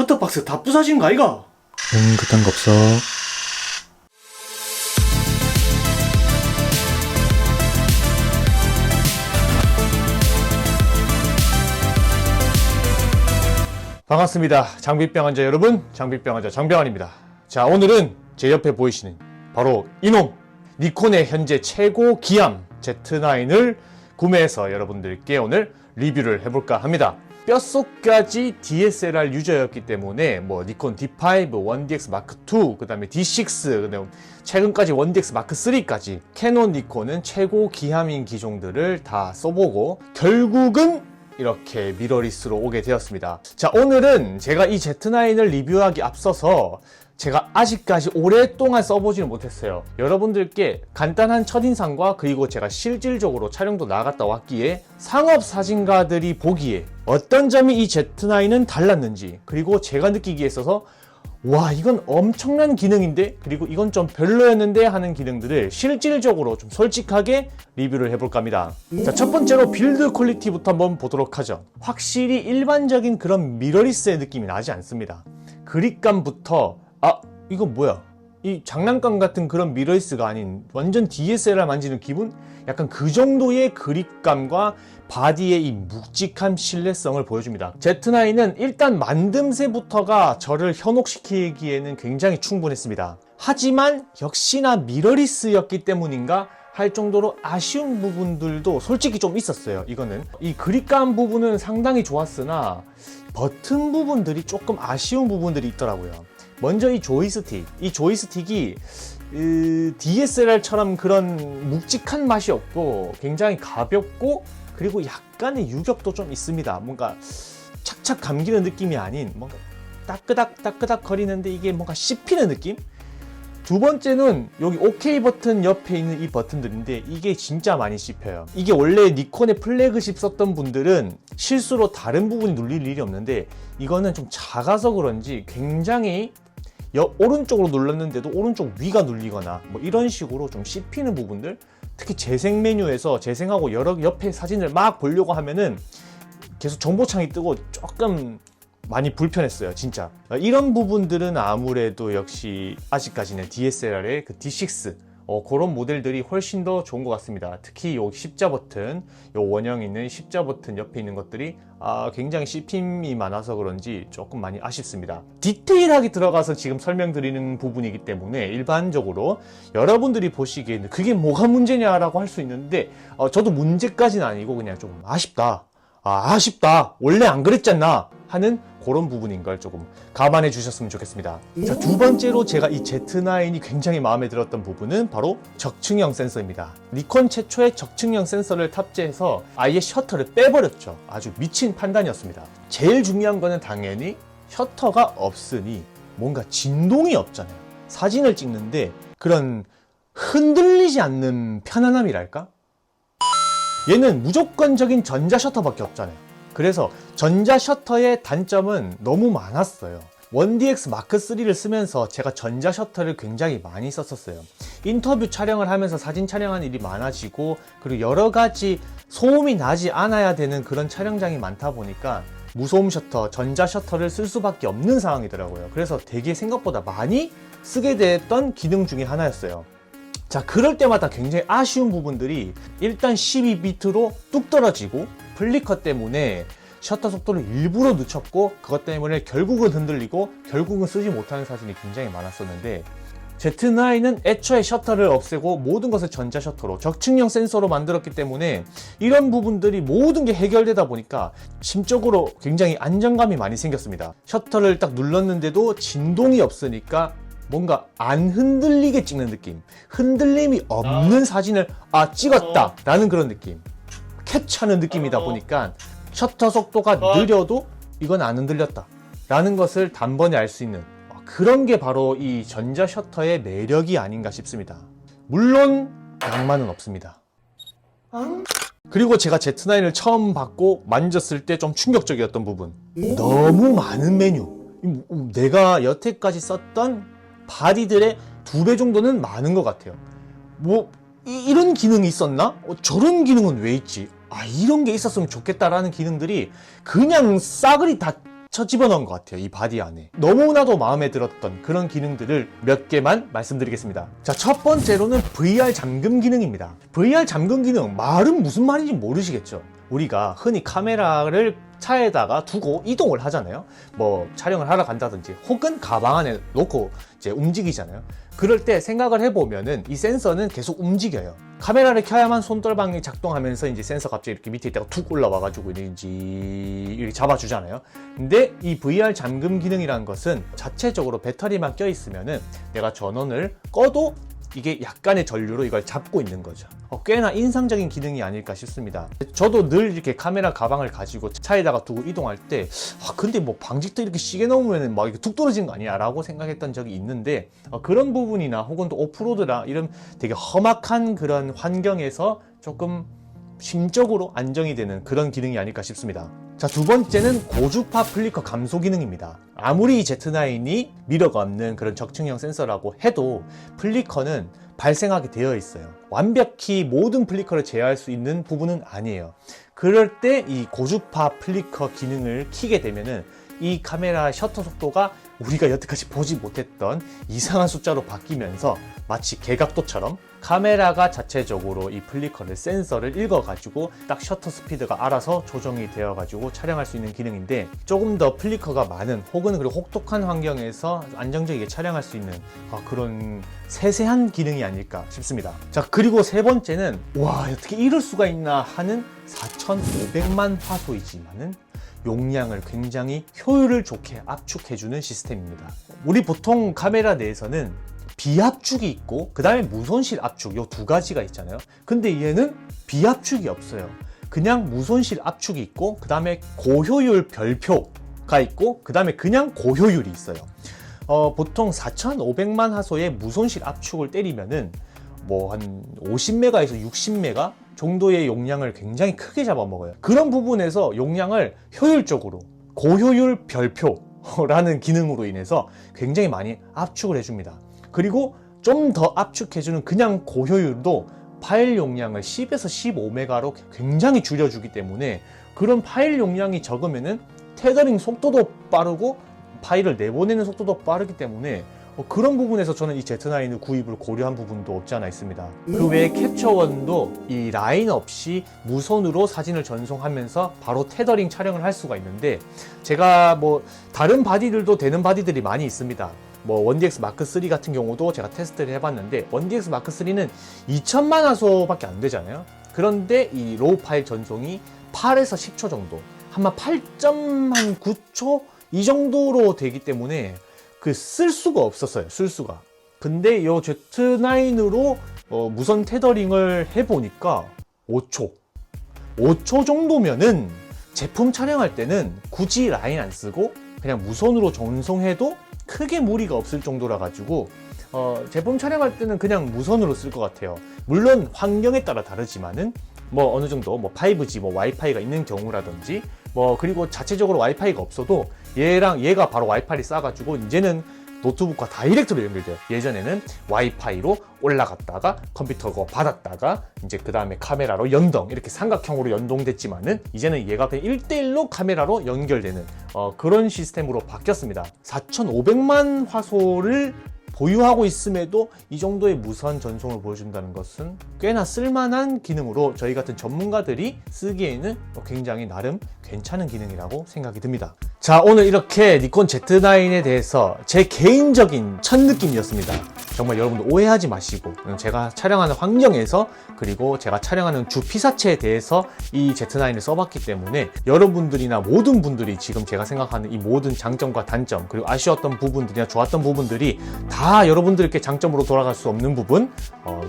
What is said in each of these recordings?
셔터박스 다 부서진 거 아이가? 그딴 거 없어. 반갑습니다. 장비병 환자 여러분, 장비병 환자 장병환입니다. 자, 오늘은 제 옆에 보이시는 바로 이놈 니콘의 현재 최고 기암 Z9을 구매해서 여러분들께 오늘 리뷰를 해볼까 합니다. 뼛속까지 DSLR 유저였기 때문에 뭐 니콘 D5, 1DX Mark II, 그 다음에 D6, 그다음에 최근까지 1DX Mark III까지 캐논 니콘은 최고 기암인 기종들을 다 써보고 결국은 이렇게 미러리스로 오게 되었습니다. 자, 오늘은 제가 이 Z9을 리뷰하기 앞서서 제가 아직까지 오랫동안 써보지는 못했어요. 여러분들께 간단한 첫인상과 그리고 제가 실질적으로 촬영도 나갔다 왔기에 상업 사진가들이 보기에 어떤 점이 이 Z9은 달랐는지, 그리고 제가 느끼기에 있어서 와, 이건 엄청난 기능인데, 그리고 이건 좀 별로였는데 하는 기능들을 실질적으로 좀 솔직하게 리뷰를 해볼까 합니다. 자, 첫 번째로 빌드 퀄리티부터 한번 보도록 하죠. 확실히 일반적인 그런 미러리스의 느낌이 나지 않습니다. 그립감부터 이건 뭐야? 이 장난감 같은 그런 미러리스가 아닌 완전 DSLR 만지는 기분? 약간 그 정도의 그립감과 바디의 이 묵직한 신뢰성을 보여줍니다. Z9은 일단 만듦새부터가 저를 현혹시키기에는 굉장히 충분했습니다. 하지만 역시나 미러리스였기 때문인가 할 정도로 아쉬운 부분들도 솔직히 좀 있었어요. 이거는 이 그립감 부분은 상당히 좋았으나 버튼 부분들이 조금 아쉬운 부분들이 있더라고요. 먼저 이 조이스틱이 DSLR처럼 그런 묵직한 맛이 없고 굉장히 가볍고, 그리고 약간의 유격도 좀 있습니다. 뭔가 착착 감기는 느낌이 아닌 뭔가 따끄닥 거리는데 이게 뭔가 씹히는 느낌? 두 번째는 여기 OK 버튼 옆에 있는 이 버튼들인데 이게 진짜 많이 씹혀요. 이게 원래 니콘의 플래그십 썼던 분들은 실수로 다른 부분이 눌릴 일이 없는데 이거는 좀 작아서 그런지 굉장히 오른쪽으로 눌렀는데도 오른쪽 위가 눌리거나 뭐 이런 식으로 좀 씹히는 부분들, 특히 재생 메뉴에서 재생하고 여러 옆에 사진을 막 보려고 하면은 계속 정보창이 뜨고 조금 많이 불편했어요, 진짜. 이런 부분들은 아무래도 역시 아직까지는 DSLR의 그 D6 그런 모델들이 훨씬 더 좋은 것 같습니다. 특히 요 십자 버튼, 요 원형 있는 십자 버튼 옆에 있는 것들이 굉장히 씹힘이 많아서 그런지 조금 많이 아쉽습니다. 디테일하게 들어가서 지금 설명드리는 부분이기 때문에 일반적으로 여러분들이 보시기에는 그게 뭐가 문제냐라고 할 수 있는데 저도 문제까지는 아니고 그냥 좀 아쉽다. 아쉽다. 원래 안 그랬잖아. 하는 그런 부분인 걸 조금 감안해 주셨으면 좋겠습니다. 자, 두 번째로 제가 이 Z9이 굉장히 마음에 들었던 부분은 바로 적층형 센서입니다. 니콘 최초의 적층형 센서를 탑재해서 아예 셔터를 빼버렸죠. 아주 미친 판단이었습니다. 제일 중요한 거는 당연히 셔터가 없으니 뭔가 진동이 없잖아요. 사진을 찍는데 그런 흔들리지 않는 편안함이랄까? 얘는 무조건적인 전자 셔터밖에 없잖아요. 그래서 전자 셔터의 단점은 너무 많았어요. 1DX Mark III를 쓰면서 제가 전자 셔터를 굉장히 많이 썼었어요. 인터뷰 촬영을 하면서 사진 촬영하는 일이 많아지고, 그리고 여러 가지 소음이 나지 않아야 되는 그런 촬영장이 많다 보니까 무소음 셔터, 전자 셔터를 쓸 수밖에 없는 상황이더라고요. 그래서 되게 생각보다 많이 쓰게 됐던 기능 중에 하나였어요. 자, 그럴 때마다 굉장히 아쉬운 부분들이 일단 12비트로 뚝 떨어지고, 플리커 때문에 셔터 속도를 일부러 늦췄고, 그것 때문에 결국은 흔들리고 결국은 쓰지 못하는 사진이 굉장히 많았었는데, Z9은 애초에 셔터를 없애고 모든 것을 전자 셔터로 적층형 센서로 만들었기 때문에 이런 부분들이 모든 게 해결되다 보니까 심적으로 굉장히 안정감이 많이 생겼습니다. 셔터를 딱 눌렀는데도 진동이 없으니까 뭔가 안 흔들리게 찍는 느낌, 흔들림이 없는 사진을 찍었다 라는 그런 느낌, 캡처하는 느낌이다 보니까 셔터 속도가 느려도 이건 안 흔들렸다 라는 것을 단번에 알 수 있는 그런 게 바로 이 전자 셔터의 매력이 아닌가 싶습니다. 물론 낭만은 없습니다. 그리고 제가 Z9을 처음 받고 만졌을 때 좀 충격적이었던 부분, 너무 많은 메뉴. 내가 여태까지 썼던 바디들의 2배 정도는 많은 것 같아요. 이런 기능이 있었나? 저런 기능은 왜 있지? 이런 게 있었으면 좋겠다라는 기능들이 그냥 싸그리 다 쳐 집어넣은 것 같아요. 이 바디 안에 너무나도 마음에 들었던 그런 기능들을 몇 개만 말씀드리겠습니다. 자, 첫 번째로는 VR 잠금 기능입니다. VR 잠금 기능, 말은 무슨 말인지 모르시겠죠? 우리가 흔히 카메라를 차에다가 두고 이동을 하잖아요. 뭐 촬영을 하러 간다든지 혹은 가방 안에 놓고 이제 움직이잖아요. 그럴 때 생각을 해보면은 이 센서는 계속 움직여요. 카메라를 켜야만 손떨방이 작동하면서 이제 센서 갑자기 이렇게 밑에 있다가 툭 올라와가지고 이렇게 잡아주잖아요. 근데 이 VR 잠금 기능이라는 것은 자체적으로 배터리만 껴있으면은 내가 전원을 꺼도 이게 약간의 전류로 이걸 잡고 있는 거죠. 꽤나 인상적인 기능이 아닐까 싶습니다. 저도 늘 이렇게 카메라 가방을 가지고 차에다가 두고 이동할 때 근데 뭐 방직도 이렇게 시계 넣으면 막 이렇게 툭 떨어지는 거 아니야? 라고 생각했던 적이 있는데 그런 부분이나 혹은 또 오프로드나 이런 되게 험악한 그런 환경에서 조금 심적으로 안정이 되는 그런 기능이 아닐까 싶습니다. 자, 두 번째는 고주파 플리커 감소 기능입니다. 아무리 이 Z9이 미러가 없는 그런 적층형 센서라고 해도 플리커는 발생하게 되어 있어요. 완벽히 모든 플리커를 제어할 수 있는 부분은 아니에요. 그럴 때 이 고주파 플리커 기능을 켜게 되면은 이 카메라 셔터 속도가 우리가 여태까지 보지 못했던 이상한 숫자로 바뀌면서 마치 개각도처럼 카메라가 자체적으로 이 플리커를 센서를 읽어가지고 딱 셔터 스피드가 알아서 조정이 되어가지고 촬영할 수 있는 기능인데 조금 더 플리커가 많은 혹은 그리고 혹독한 환경에서 안정적이게 촬영할 수 있는 그런 세세한 기능이 아닐까 싶습니다. 자, 그리고 세 번째는 와, 어떻게 이럴 수가 있나 하는 4,500만 화소이지만은 용량을 굉장히 효율을 좋게 압축해주는 시스템입니다. 우리 보통 카메라 내에서는 비압축이 있고 그 다음에 무손실 압축 요 두 가지가 있잖아요. 근데 얘는 비압축이 없어요. 그냥 무손실 압축이 있고 그 다음에 고효율 별표가 있고 그 다음에 그냥 고효율이 있어요. 보통 4,500만 화소의 무손실 압축을 때리면은 뭐 한 50메가에서 60메가 정도의 용량을 굉장히 크게 잡아먹어요. 그런 부분에서 용량을 효율적으로 고효율 별표라는 기능으로 인해서 굉장히 많이 압축을 해줍니다. 그리고 좀 더 압축해주는 그냥 고효율도 파일 용량을 10에서 15메가로 굉장히 줄여주기 때문에 그런 파일 용량이 적으면은 테더링 속도도 빠르고 파일을 내보내는 속도도 빠르기 때문에 그런 부분에서 저는 이 Z9 구입을 고려한 부분도 없지 않아 있습니다. 그 외에 캡처원도 이 라인 없이 무선으로 사진을 전송하면서 바로 테더링 촬영을 할 수가 있는데 제가 뭐 다른 바디들도 되는 바디들이 많이 있습니다. 뭐 1DX 마크 3 같은 경우도 제가 테스트를 해봤는데 1DX 마크 3는 2000만 화소밖에 안 되잖아요. 그런데 이 로우 파일 전송이 8에서 10초 정도, 아마 8.9초 이 정도로 되기 때문에 쓸 수가 없었어요. 쓸 수가. 근데 이 Z9으로 무선 테더링을 해보니까 5초 정도면은 제품 촬영할 때는 굳이 라인 안 쓰고 그냥 무선으로 전송해도 크게 무리가 없을 정도라 가지고 제품 촬영할 때는 그냥 무선으로 쓸 것 같아요. 물론 환경에 따라 다르지만은 뭐 어느 정도 뭐 5G 뭐 와이파이가 있는 경우라든지 뭐 그리고 자체적으로 와이파이가 없어도 얘가 바로 와이파이를 쏴가지고 이제는 노트북과 다이렉트로 연결돼요. 예전에는 와이파이로 올라갔다가 컴퓨터가 받았다가 이제 그 다음에 카메라로 연동 이렇게 삼각형으로 연동됐지만은 이제는 얘가 그냥 1대1로 카메라로 연결되는 그런 시스템으로 바뀌었습니다. 4,500만 화소를 보유하고 있음에도 이 정도의 무선 전송을 보여준다는 것은 꽤나 쓸만한 기능으로 저희 같은 전문가들이 쓰기에는 굉장히 나름 괜찮은 기능이라고 생각이 듭니다. 자, 오늘 이렇게 니콘 Z9에 대해서 제 개인적인 첫 느낌이었습니다. 정말 여러분들 오해하지 마시고 제가 촬영하는 환경에서 그리고 제가 촬영하는 주 피사체에 대해서 이 Z9을 써봤기 때문에 여러분들이나 모든 분들이 지금 제가 생각하는 이 모든 장점과 단점 그리고 아쉬웠던 부분들이나 좋았던 부분들이 다 여러분들께 장점으로 돌아갈 수 없는 부분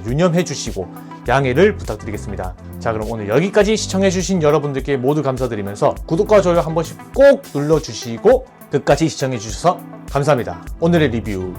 유념해 주시고 양해를 부탁드리겠습니다. 자, 그럼 오늘 여기까지 시청해 주신 여러분들께 모두 감사드리면서 구독과 좋아요 한 번씩 꼭 눌러주시고 끝까지 시청해 주셔서 감사합니다. 오늘의 리뷰